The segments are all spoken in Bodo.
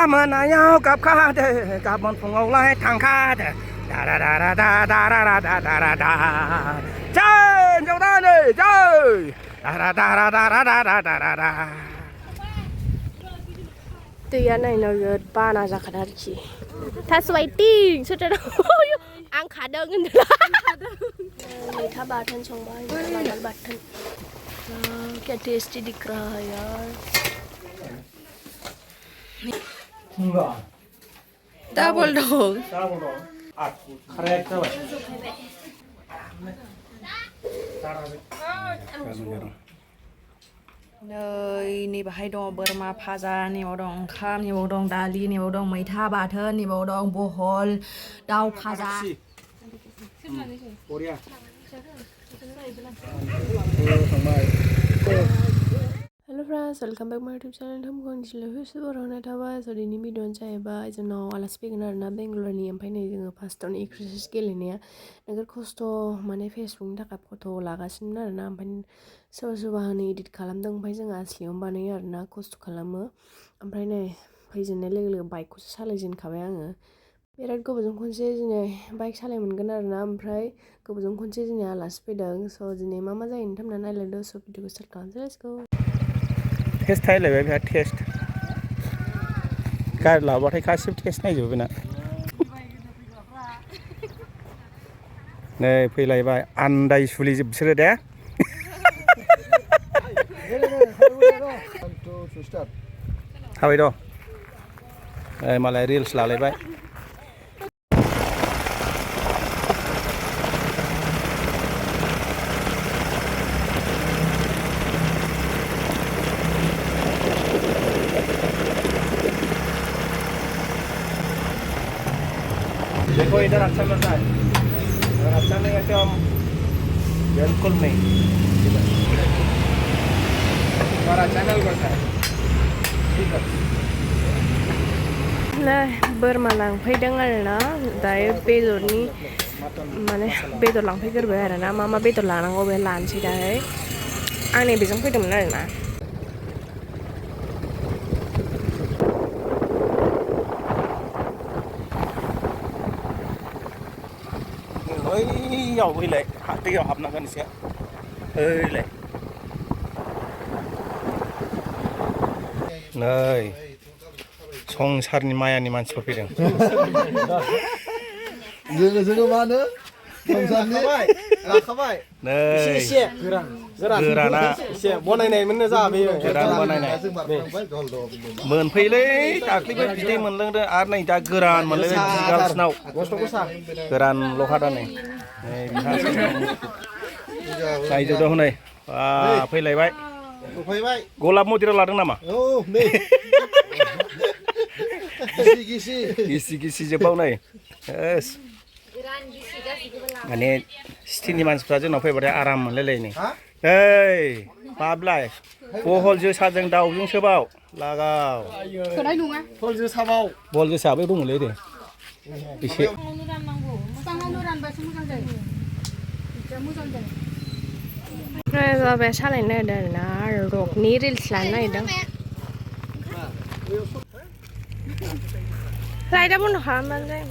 mà nãy nhau cặp khá thế cặp bọn phùng ông lại thằng khá thế da da da da da da da da da da da chơi chúng ta đi chơi da da da da da da da da da từ giờ này nó gật ba nó ra khá đắt chịถ้าสวยติ้งสุดจะอังขาเดินกันเลยถ้าบาทันชงบ้านบาทันक्या टेस्टी दिख रहा है यार double dog correct thôi nơiนี่บ่ให้ดองเบอร์มาพาจานี่บ่ดองข้ามนี่บ่ดองดาลีนี่บ่ดองไม้ท่าบาเทิร์นนี่บ่ดองโบฮอลดาวพาจา Korea Hello friends, welcome back my YouTube channel. हम कौन चले हुए सब रोना था वाह so di ni video चाहे बा इस नो Alasi Pwikwi ना Bangalore ni ampai ni जोङो फार्स्ट टाउन एक्सरसाइज गेलेनाया नोगोर खस्थ' माने फेसबुकनि थाखाय फट' लागासिनो आरोना ओमफ्राय सोरबा सोरबा हनै एडिट खालामदों ओमफ्राय जों असलियाव बानायो आरोना खस्थ' खालामो ओमफ्राय नै फैजेननाय लोगो लोगो बाइकखौसो सालायजेनखाबाय आङो बिराद गोबावजों खनसे दिनै बाइक सालाय मोनगोन आरोना ओमफ्राय गोबावजों खनसे दिनै आलासि फैदों स' दिनै मा मा जायो नोंथांमोना नायलांदो स' भिडिअखौ स्टार्ट खालामसै लेट्स गो टेस्ट थायलायबाय बेहा टेस्ट गारि लाबाथाय गासिबो टेस्ट नायजोबो बेना नै फैलायबाय आन्दायसुलिजोब बिसोरो दे थाबाय दं मालाय रिल्स लालायबाय देखो इधर अच्छा लग रहा है अगर अच्छा नहीं है तो हम बिल्कुल नहीं हमारा चैनल कैसा है ठीक है नै बोरमा लांफैदों आरोना दायो बेदरनि माने बेदर लांफैग्रोबाय आरोना मा मा बेदर लानांगौ बे लानोसै दाहाय आं नैबेजों फैदोंमोन आरोना ओइयाव फैलाय दैयाव हाबनांगोन एसे ओइलाय नै संसारनि मायानि मानसिफोर फैदों जोङो मा होनो संसारनि लाखाबाय नै एसे गोराना एसे बनायनायमोननो जा बेयो गोरान बानायनाय मोनफैलै दाख्लैबो बिदै मोनलोंदों आरो नै दा गोरान मोनलायबाय बिगालसिनाव गोरान लखादा नै नायजोबदों हनै फैलायबाय गलाब मन्दिराव लादों नामा औ नै गिसि गिसि जोब्बाव नै माने सिटिनि मानसिफ्रा जोंनाव फैबाथाय आराम मोनलायलायो नै ओइ माब्लाय बहल जोसाजों दाउजों सोबाव लागाव फल जोसाबाव बल जोसाबो दङलै दे एसे बाबाया सालायनो नागिरदों आरोना रकनि रिल्स लानो नागिरदों लाइटआ बन्द' खालामबानो जायो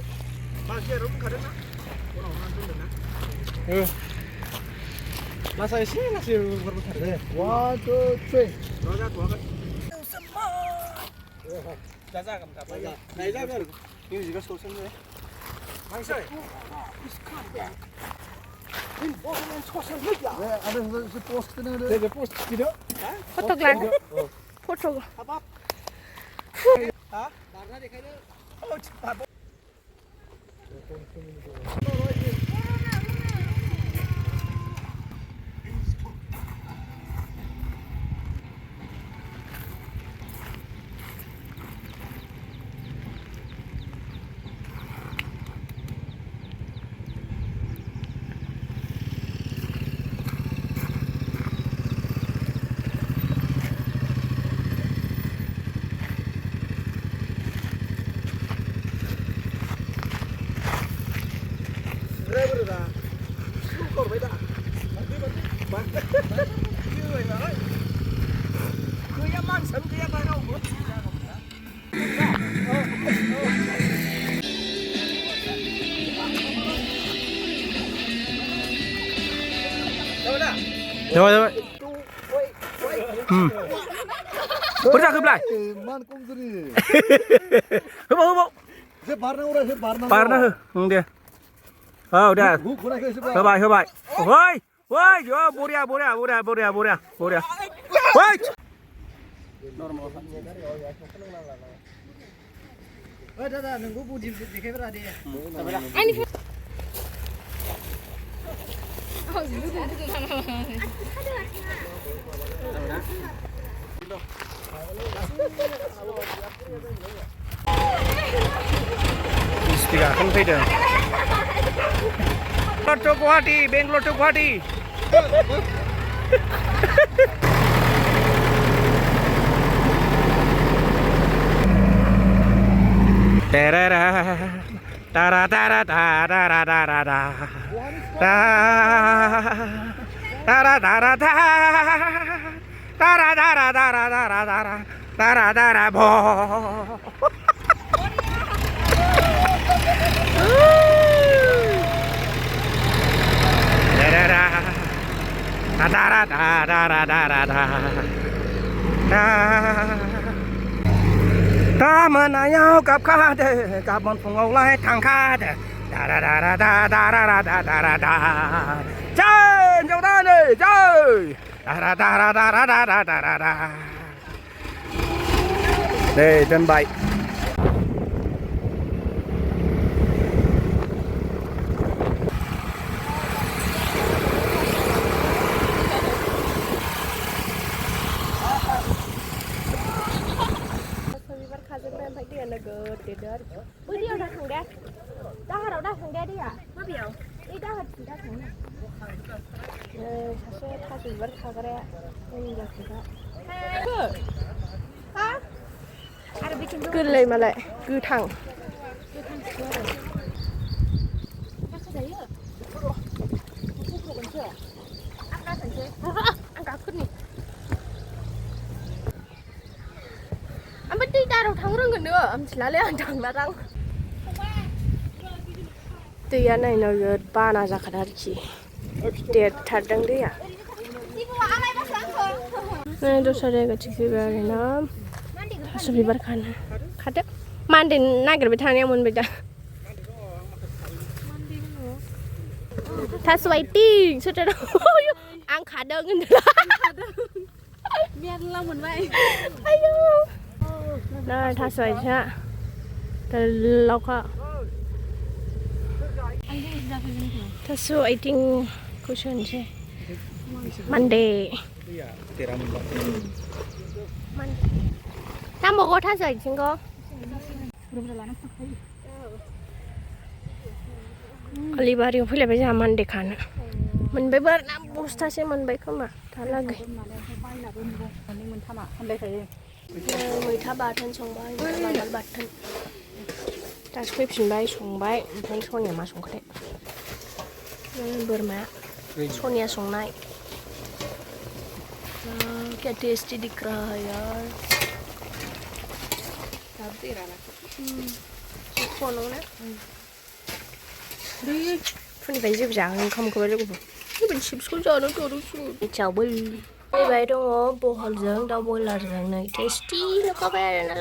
लासा एसे लासै बोरबोथार दे 1 2 3 नायजागोन मिउजिकआ सौसोमो हांसै फट' लानो फट' rồi bớt ra khớp lại Man komsuri. hớp bộ Se barna ora se barna. parna hư đi đi Hu khona ke se. hớp lại ôi ôi yo boria ôi Oi dada nunggu budi dikai berada ya. Istilah kan beda. To Guwahati, Bangalore to Guwahati. Tarara, tara tara tara tara tara tara tara bo. Ta mwnnao cặp khá để cặp bọn phùng ngầu lại thằng khá để chơi nhau ta này chơi đây chân bậy Bữa đi ra thằng đen, ra thằng đen đi à? Nó biểu đi ra thằng này. 사실 다시 이걸 가그래 여기가 그가 cứ lấy mà lại cứ thẳng ăn cáขึ้นนี่anh bắt đi ra đâu thắng rồi nữa anh chỉ là lấy ăn thằng mà thắng từ giờ này nó ba na ra khá chi để thật đằng đi à này tôi sẽ để cái chiếc bìa này nó sắp bị bắt khăn khát đấy man thì nãy cái bị thằng em muốn bị ta thật xoay ti sao trời ăn khát đơn như thế miên long muốn vậy này thật xoay chứ thật lâu quá thật xoay ting cushion chứ Monday ta một cô thật xoay chứ cô Alibari pun lebih zaman deh kan, menbeber nak posta sih menbeber kemana, tak lagi. Mereka batan song bay, mereka batan. Transcription bay song bay, bukan Sonia mas song kade. Berma, Sonia song naik. क्या टेस्टी दिख रहा है यार फोन ना phone phải dịp dàng không có được cái bình xịt xuống giờ nó chưa được chào bơi vậy đâu bộ hòn dưỡng đâu bơi là rằng này tasty nó có vẻ là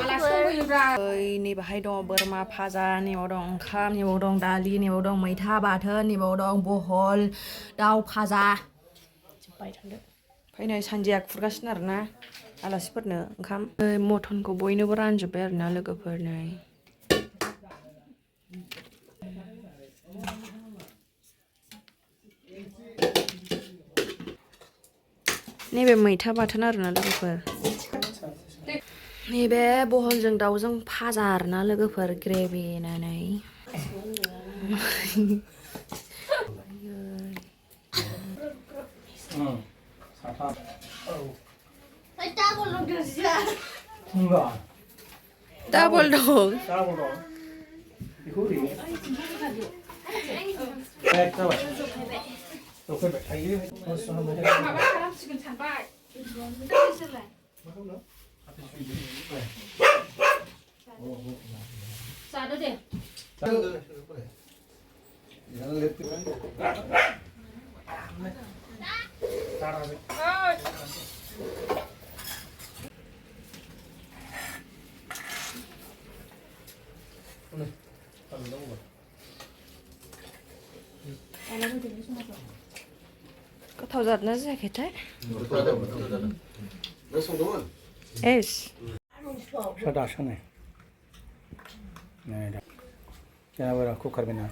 ni bahai dong berma phaja ni bodong kham ni bodong dali ni bodong maitha bathon ni bodong bohol dau phaja bay thằng đấy फैनाय सानजिया खुरगासिनो आरोना आलासिफोरनो ओंखाम मटनखौ बयनोबो रानजोब्बाय आरोना लोगोफोरनो नैबे मैथा बाथोन आरोना लोगोफोर नैबे बहलजों दाउजों फाजा आरोना लोगोफोर ग्रेभि होनानै Double dong. Iku ri. Coba. Oke, ayo terus sama aja. Sado deh. Jangan lihat. गोथाव जादोंना जायाखैथाय नों संदोंमोन? एस दासो नै दा जोंहा कुकार बेना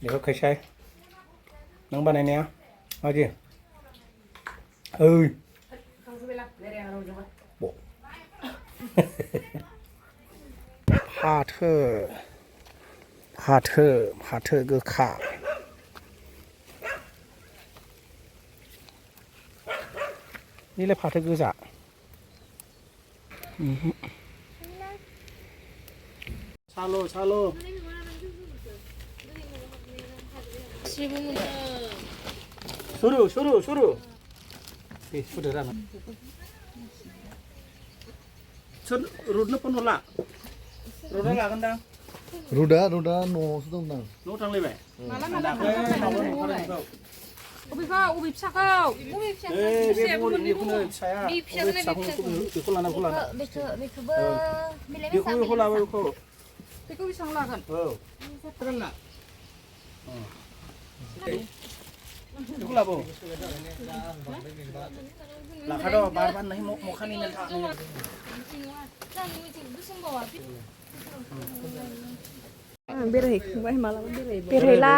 बेखौ खायसाय नों बानायनाया मादि ओइ फाथो गोखा निलाय फाथो गोजा सालो सुरु दे सुदो राना रुदनो फन हरला रुदा लागोनदां रुदा न'आवसो दं दां न'आव थांलायबाय अबे फिसाखौ बेखौ लाना बेखौ लाबो बेखौ बेसेबां लागोन औ बेखौ लाबो लाखाद' बार नहीं मखानि बेरायहैखांबाय मालाबा बेरायला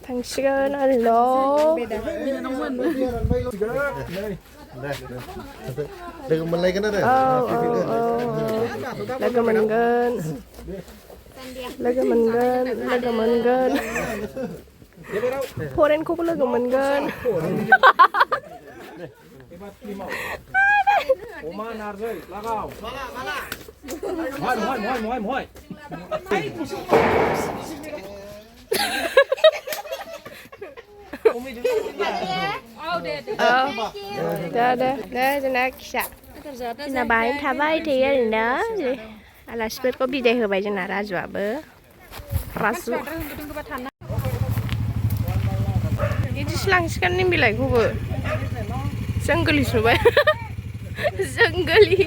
थांसिगोन आरो न' लोगो मोनलायगोन आरो लोगो मोनगोन फरेनखौबो लोगो मोनगोन अमा नारजि लागाव महाय दे जोंना खिसा जोंना बाहायनो थाबाय थायो ओरैनो आलासिफोरखौ बिदाय होबाय जोंना राजुआबो बिदिसो लांसिगोन निम बिलाइखौबो जोंगोलि सुबाय जोंगोलि